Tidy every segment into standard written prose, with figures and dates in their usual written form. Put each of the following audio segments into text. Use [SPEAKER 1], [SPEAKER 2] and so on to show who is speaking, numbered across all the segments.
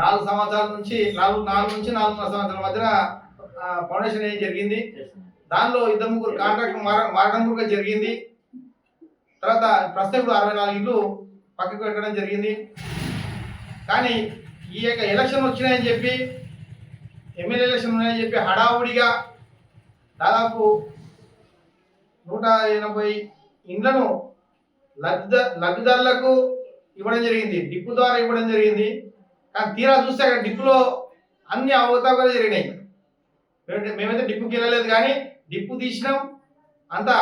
[SPEAKER 1] 4 సంవత్సరాల నుంచి 4 నుంచి 4.5 సంవత్సరాల మధ్యన ఫౌండేషన్ ఏం జరిగింది. దానిలో 2-3 కాంట్రాక్ట్ మారడం కూడా జరిగింది. తర్వాత ప్రస్తుతం ఇప్పుడు 64 ఇళ్ళు పక్కకు పెట్టడం జరిగింది. కానీ ఈ యొక్క ఎలక్షన్ వచ్చినాయని చెప్పి, ఎమ్మెల్యే ఎలక్షన్ ఉన్నాయని చెప్పి హడావుడిగా దాదాపు 180 ఇండ్లను లబ్ధిదారులకు ఇవ్వడం జరిగింది. డిప్పు ద్వారా ఇవ్వడం జరిగింది. కానీ తీరా చూస్తే అక్కడ డిప్పులో అన్ని అవకతవకలు జరిగినాయి. మేమైతే డిప్పుకి వెళ్ళలేదు, కానీ డిప్పు తీసినాం అంతా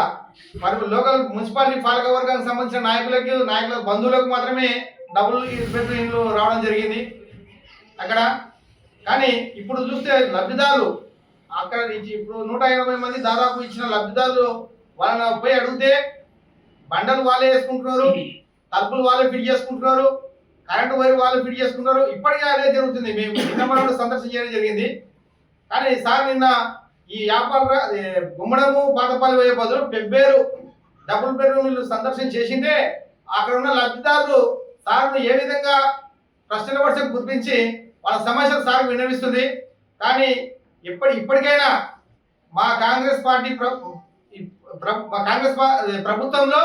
[SPEAKER 1] మరి లోకల్ మున్సిపాలిటీ పాలకవర్గానికి సంబంధించిన నాయకుల బంధువులకు మాత్రమే డబుల్ బెడ్రూమ్ ఇండ్లు రావడం జరిగింది అక్కడ. కానీ ఇప్పుడు చూస్తే లబ్ధిదారులు అక్కడ ఇప్పుడు 180 మంది దాదాపు ఇచ్చిన లబ్ధిదారులు వాళ్ళని పోయి అడిగితే బండలు వాళ్ళే వేసుకుంటున్నారు, తలుపులు వాళ్ళే ఫిట్ చేసుకుంటున్నారు, కరెంటు వైర్ వాళ్ళే ఫిట్ చేసుకుంటున్నారు. ఇప్పటికే అదే జరుగుతుంది. మేము నిన్న సందర్శించడం జరిగింది. కానీ సార్ నిన్న ఈ గుమ్మడము పాతపల్లి పోయే బదులు పెబ్బేరు డబుల్ బెడ్రూమ్లు సందర్శన చేసిందే అక్కడ ఉన్న లబ్ధిదారులు సార్ను ఏ విధంగా ప్రశ్నల వర్షం గుర్తించి వాళ్ళ సమస్యలు సార్ విన్నవిస్తుంది. కానీ ఇప్పటికైనా మా కాంగ్రెస్ పార్టీ ప్రభుత్వంలో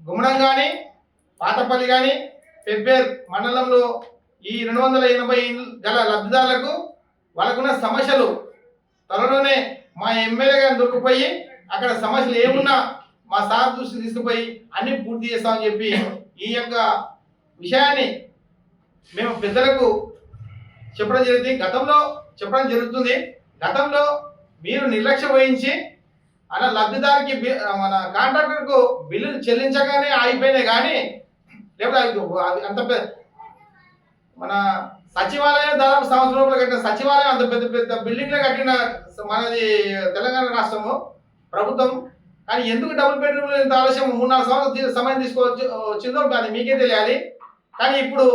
[SPEAKER 1] గుమ్మడం కానీ పాతపల్లి కానీ పెబ్బేర్ మండలంలో ఈ 280 గల లబ్ధిదారులకు వాళ్ళకున్న సమస్యలు త్వరలోనే మా ఎమ్మెల్యే గారిని దొరికిపోయి అక్కడ సమస్యలు ఏమున్నా మా సార్ దృష్టి తీసుకుపోయి అన్ని పూర్తి చేస్తామని చెప్పి ఈ యొక్క విషయాన్ని మేము పెద్దలకు చెప్పడం జరుగుతుంది. గతంలో మీరు నిర్లక్ష్యం వహించి అలా లబ్ధిదారికి మన కాంట్రాక్టర్కు బిల్లులు చెల్లించగానే ఆగిపోయినాయి. కానీ లేకపోతే అంత మన సచివాలయం దాదాపు సంవత్సరంలో కట్టిన సచివాలయం అంత పెద్ద బిల్డింగ్లో కట్టిన మనది తెలంగాణ రాష్ట్రము ప్రభుత్వం. కానీ ఎందుకు డబుల్ బెడ్రూమ్ ఇంత ఆలస్యం 3-4 సంవత్సరాలు సమయం వచ్చిందో అది మీకే తెలియాలి. కానీ ఇప్పుడు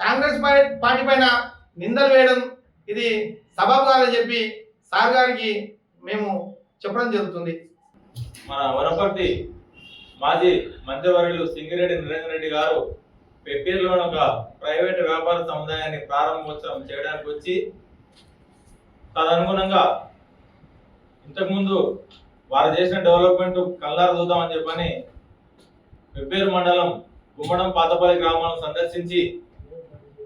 [SPEAKER 1] కాంగ్రెస్ పార్టీ పైన నిందలు వేయడం ఇది సబబు కాదని చెప్పి సార్ గారికి మేము చెప్పడం జరుగుతుంది.
[SPEAKER 2] మన వనపర్తి మాజీ మంత్రివర్యులు సింగిరెడ్డి నిరంజన్ రెడ్డి గారు పెబ్బేరులో ఒక ప్రైవేట్ వ్యాపార సముదాయాన్ని ప్రారంభోత్సవం చేయడానికి వచ్చి తదనుగుణంగా ఇంతకుముందు వారు చేసిన డెవలప్మెంట్ కళ్ళారు చూద్దామని చెప్పని పెబ్బేరు మండలం గుమ్మడం పాతపల్లి గ్రామాలను సందర్శించి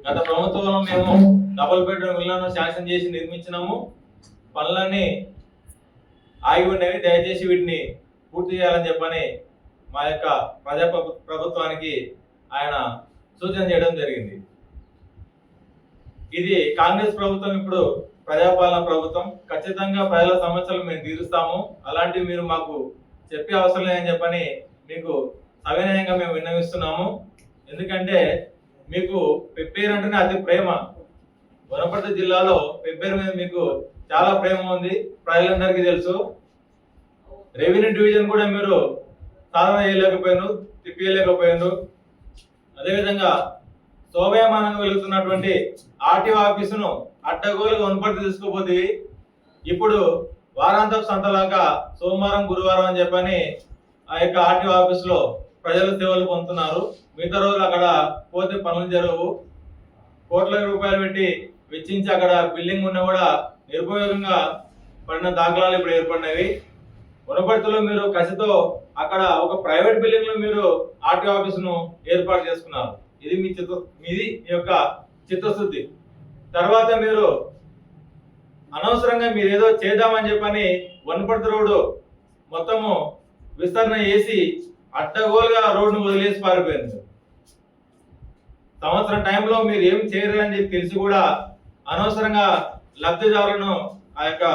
[SPEAKER 2] గత ప్రభుత్వంలో మేము డబుల్ బెడ్రూమ్ ఇళ్లను శాంక్షన్ చేసి నిర్మించినాము, పనులన్నీ ఆగి ఉండేవి, దయచేసి వీటిని పూర్తి చేయాలని చెప్పని మా యొక్క ప్రభుత్వానికి ఆయన సూచన చేయడం జరిగింది. ఇది కాంగ్రెస్ ప్రభుత్వం ఇప్పుడు ప్రజాపాలన ప్రభుత్వం. ఖచ్చితంగా ప్రజల సమస్యలు మేము తీరుస్తాము, అలాంటివి మీరు మాకు చెప్పే అవసరం లేదని చెప్పని మీకు సవినయంగా మేము విన్నవిస్తున్నాము. ఎందుకంటే మీకు పెబ్బేరు అంటేనే అతి ప్రేమ. వనపర్తి జిల్లాలో పెబ్బేరు మీద మీకు చాలా ప్రేమ ఉంది, ప్రజలందరికీ తెలుసు. రెవెన్యూ డివిజన్ కూడా మీరు సాధన చేయలేకపోయారు, తిప్పలేకపోయారు. అదేవిధంగా శోభయమానంగా వెలుగుతున్నటువంటి ఆర్టీఓ ఆఫీసును అడ్డగోలుగా వనపర్తి తీసుకుపోతే ఇప్పుడు వారాంతపు సంతలాగా సోమవారం గురువారం అని చెప్పని ఆ యొక్క ఆర్టీఓ ఆఫీసులో ప్రజలు సేవలు పొందుతున్నారు. మిగతా రోజులు అక్కడ పోతే పనులు జరగవు. కోట్ల రూపాయలు పెట్టి వెచ్చించి అక్కడ బిల్డింగ్ ఉన్నా కూడా నిరుపయోగంగా పడిన దాఖలాలు ఇప్పుడు ఏర్పడినవి. వనపర్తిలో మీరు కసితో అక్కడ ఒక ప్రైవేట్ బిల్డింగ్ లో మీరు ఆర్టీఓ ఆఫీసును ఏర్పాటు చేసుకున్నారు. ఇది మీది యొక్క చిత్తశుద్ధి. తర్వాత మీరు అనవసరంగా మీరు ఏదో చేద్దామని చెప్పని వనపర్తి రోడ్డు మొత్తము విస్తరణ చేసి అడ్డగోలుగా రోడ్డును వదిలేసి పారిపోయింది. సంవత్సరం టైంలో మీరు ఏం చేయరని చెప్పి తెలిసి కూడా అనవసరంగా లబ్ధిదారులను ఆ యొక్క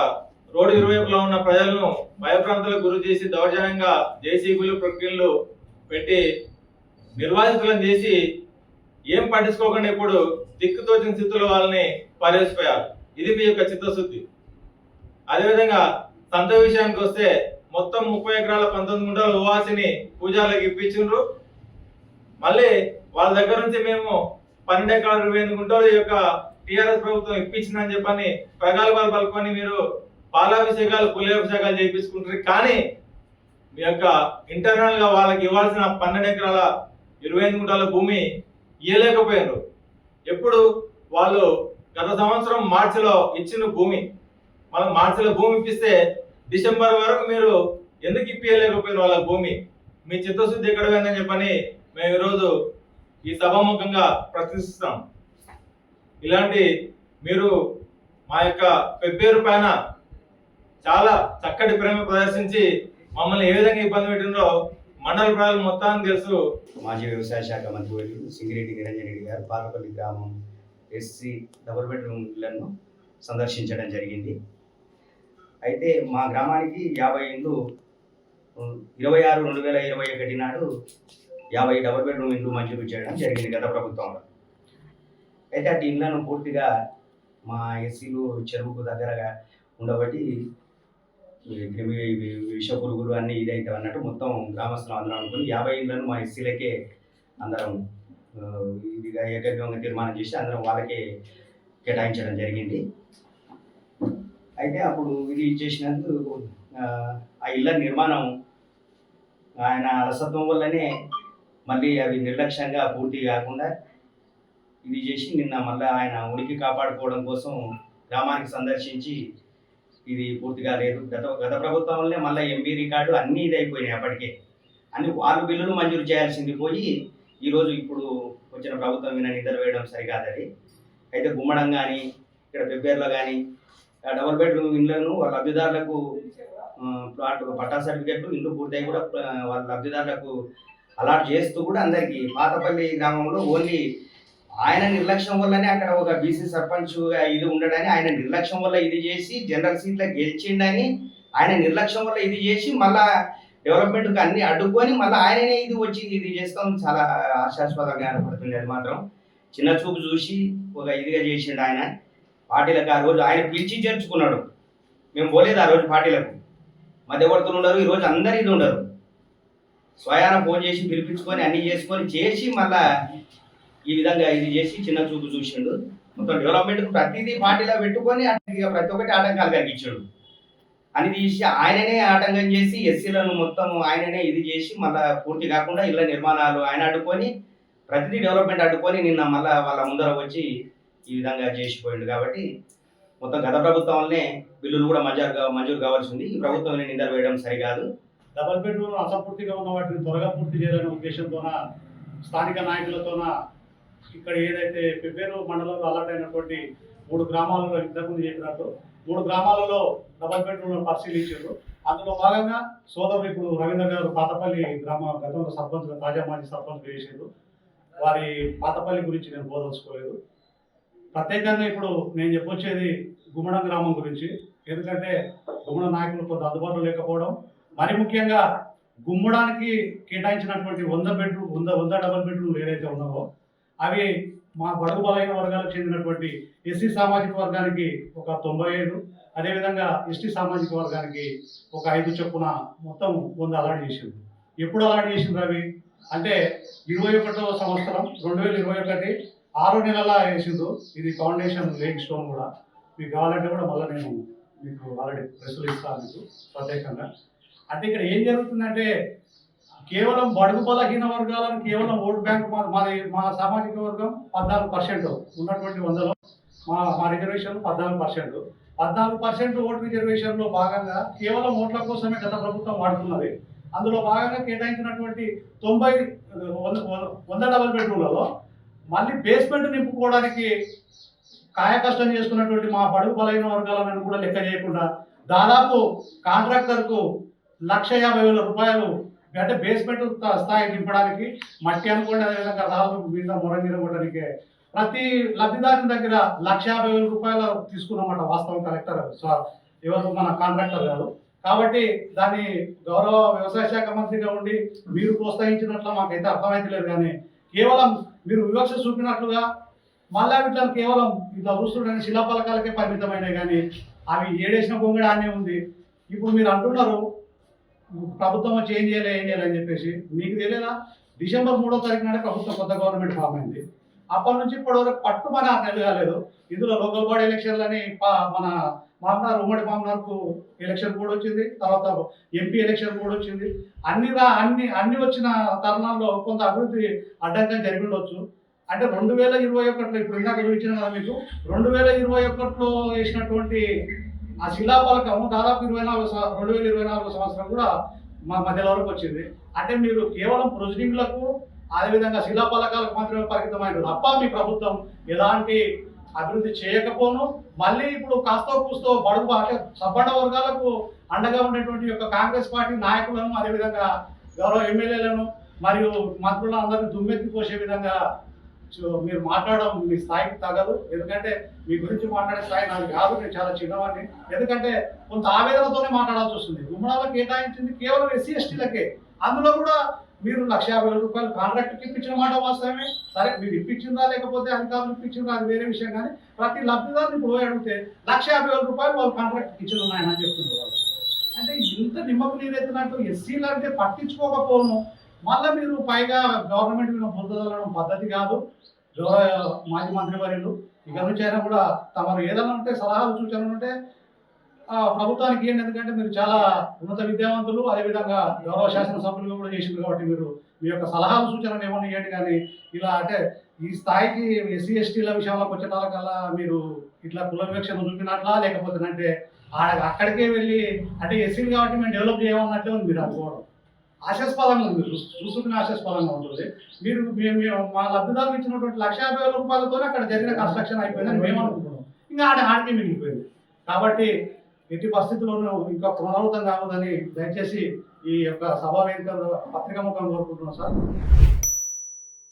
[SPEAKER 2] రోడ్డు ఇరువైపులో ఉన్న ప్రజలను భయప్రాంతాలకు గురి చేసి దౌర్జన్యంగా జేసీబీలు ప్రక్రియలు పెట్టి నిర్వాసితులను చేసి ఏం పట్టించుకోకుండా ఇప్పుడు దిక్కుతోచిన స్థితిలో వాళ్ళని పారేసిపోయారు. ఇది మీ యొక్క చిత్తశుద్ధి. అదేవిధంగా సంత విషయానికి వస్తే మొత్తం 30 ఎకరాల 19 గుంటల ఓవాసిని పూజాలకు ఇప్పించిండ్రు. మళ్ళీ వాళ్ళ దగ్గర నుంచి మేము 12 ఎకరాల 28 గుంటలు ఈ యొక్క టీఆర్ఎస్ ప్రభుత్వం ఇప్పించిందని చెప్పని ప్రగల్భాలు పలుకొని మీరు పాలాభిషేకాలు కులాభిషేకాలు చేయించుకుంటారు. కానీ మీ యొక్క ఇంటర్నల్ గా వాళ్ళకి ఇవ్వాల్సిన 12 ఎకరాల 28 గుంటల భూమి ఇవ్వలేకపోయారు. ఎప్పుడు వాళ్ళు గత సంవత్సరం మార్చిలో ఇచ్చిన భూమి, మనం మార్చిలో భూమి ఇప్పిస్తే డిసెంబర్ వరకు మీరు ఎందుకు ఇప్పించలేకపోయిన వాళ్ళ భూమి, మీ చిత్తశుద్ధి ఎక్కడ పోయిందని చెప్పని మేము ఈరోజు ఈ సభాముఖంగా ప్రశ్నిస్తాం. ఇలాంటి మీరు మా యొక్క పెబ్బేరు పైన చాలా చక్కటి ప్రేమ ప్రదర్శించి మమ్మల్ని ఏ విధంగా ఇబ్బంది పెట్టిందో మండల ప్రజలు మొత్తానికి తెలుసు.
[SPEAKER 3] మాజీ వ్యవసాయ శాఖ మంత్రివర్యులు సింగిరెడ్డి నిరంజన్ రెడ్డి గారు పాలపల్లి గ్రామం ఎస్సీ డబుల్ బెడ్రూమ్ ఇళ్లను సందర్శించడం జరిగింది. అయితే మా గ్రామానికి 50 ఇండ్లు 26/2021 నాడు 50 డబుల్ బెడ్రూమ్ ఇండ్లు మంజూరు చేయడం జరిగింది గత ప్రభుత్వంలో. అయితే అటు ఇళ్లను పూర్తిగా మా ఎస్సీలు చెరువుకు దగ్గరగా ఉండబట్టి క్రిమి విష పురుగులు అన్నీ ఇదైతే అన్నట్టు మొత్తం గ్రామస్తులు అందరం అనుకుని 50 ఇళ్లను మా ఎస్సీలకే అందరం ఇదిగా ఏకగ్రీవంగా తీర్మానం చేసి అందరం వాళ్ళకే కేటాయించడం జరిగింది. అయితే అప్పుడు ఇది చేసినందుకు ఆ ఇళ్ళ నిర్మాణం ఆయన అలసత్వం వల్లనే మళ్ళీ అవి నిర్లక్ష్యంగా పూర్తి కాకుండా ఇది చేసి నిన్న మళ్ళీ ఆయన ఉనికి కాపాడుకోవడం కోసం గ్రామానికి సందర్శించి ఇది పూర్తిగా లేదు, గత ప్రభుత్వం వల్లనే మళ్ళీ ఎంబీ రికార్డు అన్నీ ఇదైపోయినాయి. అప్పటికే అన్ని వాళ్ళు బిల్లులు మంజూరు చేయాల్సింది పోయి ఈరోజు ఇప్పుడు వచ్చిన ప్రభుత్వం మీద నిద్ర వేయడం సరికాదది. అయితే గుమ్మడం కానీ ఇక్కడ పెబ్బేర్లో కానీ డబుల్ బెడ్రూమ్ ఇండ్లను వాళ్ళ లబ్ధిదారులకు ప్లాట్ పట్టా సర్టిఫికెట్లు ఇండ్లు పూర్తయి కూడా వాళ్ళ లబ్ధిదారులకు అలాట్ చేస్తూ కూడా అందరికీ పాతపల్లి గ్రామంలో ఓన్లీ ఆయన నిర్లక్ష్యం వల్లనే అక్కడ ఒక బీసీ సర్పంచ్ ఇది ఉండడని, ఆయన నిర్లక్ష్యం వల్ల ఇది చేసి జనరల్ సీట్లో గెలిచిండని ఆయన నిర్లక్ష్యం వల్ల ఇది చేసి మళ్ళా డెవలప్మెంట్కి అన్ని అడ్డుకొని మళ్ళీ ఆయననే ఇది వచ్చి ఇది చేస్తాం చాలా ఆశాస్పదంగా కనపడుతుంది. అది మాత్రం చిన్న చూపు చూసి ఒక ఇదిగా చేసిండు ఆయన. పార్టీలకు ఆ రోజు ఆయన పిలిచి చేర్చుకున్నాడు, మేము పోలేదు ఆ రోజు పార్టీలకు, మధ్యవర్తులు ఉండరు, ఈరోజు అందరు ఇది ఉండరు, స్వయాన ఫోన్ చేసి పిలిపించుకొని అన్ని చేసుకొని చేసి మళ్ళా ఈ విధంగా ఇది చేసి చిన్న చూపు చూసిండు. మొత్తం డెవలప్మెంట్కి ప్రతిదీ పార్టీలో పెట్టుకొని ప్రతి ఒక్కటి ఆటంకాలు కలిగించాడు అని తీసి ఆయననే ఆటంకం చేసి ఎస్సీలను మొత్తం ఆయననే ఇది చేసి మళ్ళీ పూర్తి కాకుండా ఇళ్ళ నిర్మాణాలు ఆయన అడ్డుకొని ప్రతిదీ డెవలప్మెంట్ అడ్డుకొని నిన్న మళ్ళీ వాళ్ళ ముందర వచ్చి ఈ విధంగా చేసిపోయిండు. కాబట్టి మొత్తం గత ప్రభుత్వం వల్లనే బిల్లులు కూడా మంజూరు కావాల్సింది. ఈ ప్రభుత్వం నిందలు వేయడం సరికాదు.
[SPEAKER 4] డబుల్ బెడ్రూమ్ అసంపూర్తిగా ఉన్న వాటిని త్వరగా పూర్తి చేయాలనే ఉద్దేశంతోన స్థానిక నాయకులతోన ఇక్కడ ఏదైతే పెబ్బేరు మండలంలో అలాట్ అయినటువంటి 3 గ్రామాలలో ఇంతకుముందు చెప్పినట్టు 3 గ్రామాలలో డబుల్ బెడ్రూమ్ పరిశీలించారు. అందులో భాగంగా సోదరులు ఇప్పుడు రవీంద్ర గారు పాతపల్లి గ్రామ గతంలో సర్పంచ్గా తాజా మాజీ సర్పంచ్ చేశారు. వారి పాతపల్లి గురించి నేను బోధించుకోలేదు. ప్రత్యేకంగా ఇప్పుడు నేను చెప్పొచ్చేది గుమ్మడం గ్రామం గురించి. ఎందుకంటే గుమ్మడం నాయకులు కొంత అందుబాటులో లేకపోవడం, మరి ముఖ్యంగా గుమ్మడానికి కేటాయించినటువంటి 100 డబుల్ బెడ్రూమ్లు ఏదైతే ఉన్నావో అవి మా బడుగు బలైన వర్గాలకు చెందినటువంటి ఎస్సీ సామాజిక వర్గానికి ఒక 95, అదేవిధంగా ఎస్టీ సామాజిక వర్గానికి ఒక 5 చొప్పున మొత్తం 100 అలాట్ చేసింది. ఎప్పుడు అలాట్ చేసింది అవి అంటే 21వ సంవత్సరం 2021 6 నెలల వేసిండు. ఇది ఫౌండేషన్ లేక్ స్టోన్ కూడా మీకు కావాలంటే కూడా మళ్ళీ నేను మీకు ఆల్రెడీ ప్రెస్లు ఇస్తాను మీకు ప్రత్యేకంగా. అంటే ఇక్కడ ఏం జరుగుతుందంటే కేవలం బడుగు బలహీన వర్గాలను కేవలం ఓటు బ్యాంక్ మా సామాజిక వర్గం 14% ఉన్నటువంటి 100లో మా రిజర్వేషన్ 14%. 14% ఓటు రిజర్వేషన్లో భాగంగా కేవలం ఓట్ల కోసమే గత ప్రభుత్వం వాడుతున్నది. అందులో భాగంగా కేటాయించినటువంటి 100 డబుల్ బెడ్రూమ్లలో మళ్ళీ బేస్మెంట్ నింపుకోవడానికి కాయ కష్టం చేసుకున్నటువంటి మా బడుగు బలైన వర్గాలను కూడా లెక్క చేయకుండా దాదాపు కాంట్రాక్టర్కు 1,50,000 రూపాయలు అంటే బేస్మెంట్ స్థాయి నింపడానికి మట్టి అనుకోండి, అదేవిధంగా రాళ్ళు మీద మొరంగిన కొట్టడానికి ప్రతి లబ్ధిదారుని దగ్గర 1,50,000 రూపాయలు తీసుకున్నమాట వాస్తవం కలెక్టర్ ఎవరు మన కాంట్రాక్టర్ గారు. కాబట్టి దాన్ని గౌరవ వ్యవసాయ శాఖ మంత్రిగా ఉండి మీరు ప్రోత్సహించినట్లు మాకైతే అర్థమైతలేదు. కానీ కేవలం మీరు వివక్ష చూపినట్లుగా మళ్ళా వీటిని కేవలం ఇట్లా చూస్తుండని శిలాఫలకాలకే పరిమితమైనవి, కానీ అవి ఏడేసిన పొంగడి ఆనే ఉంది. ఇప్పుడు మీరు అంటున్నారు ప్రభుత్వం చేంజ్ చేయాలని చెప్పేసి. మీకు తెలియదా డిసెంబర్ 3వ తారీఖు నాడే ప్రభుత్వం కొత్త గవర్నమెంట్ ఫామ్ అయింది. అప్పటి నుంచి ఇప్పటి వరకు పట్టుమని 6 నెలలు కాలేదు. ఇందులో లోకల్ బాడీ ఎలక్షన్లని మన మామనార్ ఉమ్మడి మామనార్కు ఎలక్షన్ కూడా వచ్చింది, తర్వాత ఎంపీ ఎలక్షన్ కూడా వచ్చింది. అన్ని వచ్చిన తరుణంలో కొంత అభివృద్ధి అడ్డంకం జరిగి ఉండొచ్చు. అంటే 2021లో ఇప్పుడు ఇందాక చూపించిన కదా మీకు 2021లో వేసినటువంటి ఆ శిలాఫలకం దాదాపు 2024 సంవత్సరం కూడా మా మధ్యలో వరకు వచ్చింది. అంటే మీరు కేవలం ప్రొసీడింగ్లకు అదేవిధంగా శిలాఫలకాలకు మాత్రమే పరిమితమైనది తప్ప మీ ప్రభుత్వం ఎలాంటి అభివృద్ధి చేయకపోను, మళ్ళీ ఇప్పుడు కాస్తో కూస్తో బడుగు అంటే సబ్బండ వర్గాలకు అండగా ఉన్నటువంటి యొక్క కాంగ్రెస్ పార్టీ నాయకులను అదేవిధంగా గౌరవ ఎమ్మెల్యేలను మరియు మంత్రులను అందరినీ దుమ్మెత్తి పోసే విధంగా మీరు మాట్లాడడం మీ స్థాయికి తగదు. ఎందుకంటే మీ గురించి మాట్లాడే స్థాయి నాకు కాదు, నేను చాలా చిన్నవాడిని. ఎందుకంటే కొంత ఆవేదనతోనే మాట్లాడాల్సి వస్తుంది. గుమ్మడాలకు కేటాయించింది కేవలం ఎస్సీ ఎస్టీలకే, అందులో కూడా మీరు 1,50,000 రూపాయలు కాంట్రాక్ట్కి ఇప్పించిన మాట వాస్తవమే. సరే మీరు ఇప్పించిందా లేకపోతే అధికారులు ఇప్పించిందా అది వేరే విషయం, కానీ ప్రతి లబ్ధిదారుని ఇప్పుడు పోయి అడిగితే 1,50,000 రూపాయలు వాళ్ళు కాంట్రాక్ట్కి ఇచ్చిన ఉన్నాయని చెప్తున్నారు వాళ్ళు. అంటే ఇంత నిమ్మకు నీరెత్తినట్టు ఎస్సీలు అంటే పట్టించుకోకపోను, మళ్ళీ మీరు పైగా గవర్నమెంట్ మీద బురదలడం పద్ధతి కాదు. మాజీ మంత్రి వర్యులు ఇక నుంచి అయినా కూడా తమరు ఏదైనా ఉంటే సలహాలు సూచనలు ఉంటే ప్రభుత్వానికి ఏంటి, ఎందుకంటే మీరు చాలా ఉన్నత విద్యావంతులు, అదేవిధంగా గౌరవ శాసనసభ్యులుగా కూడా చేసింది కాబట్టి మీరు మీ యొక్క సలహాలు సూచనలు ఏమన్నా ఇవ్వండి. కానీ ఇలా అంటే ఈ స్థాయికి ఎస్సీ ఎస్టీల విషయంలోకి వచ్చేటాలకల్లా మీరు ఇట్లా కుల వివక్షను చూపినట్లా, లేకపోతే అంటే అక్కడికే వెళ్ళి అంటే ఎస్సీలు కాబట్టి మేము డెవలప్ చేయమన్నట్లే ఉంది మీరు అనుకోవడం. ఆశాస్పదంగా ఉంది, మీరు చూసుకునే ఆశాస్పదంగా ఉంటుంది. మీరు మా లబ్ధిదారులు ఇచ్చినటువంటి 1,50,000 రూపాయలతోనే అక్కడ జరిగిన కన్స్ట్రక్షన్ అయిపోయిందని మేము అనుకుంటున్నాం. ఇంకా ఆడికి మిగిలిపోయింది. కాబట్టి ఎట్టి పరిస్థితుల్లోనూ ఇంకా పునరావృతం కావద్దని దయచేసి ఈ యొక్క సభా వేదిక పత్రికా ముఖం కోరుకుంటున్నాం సార్.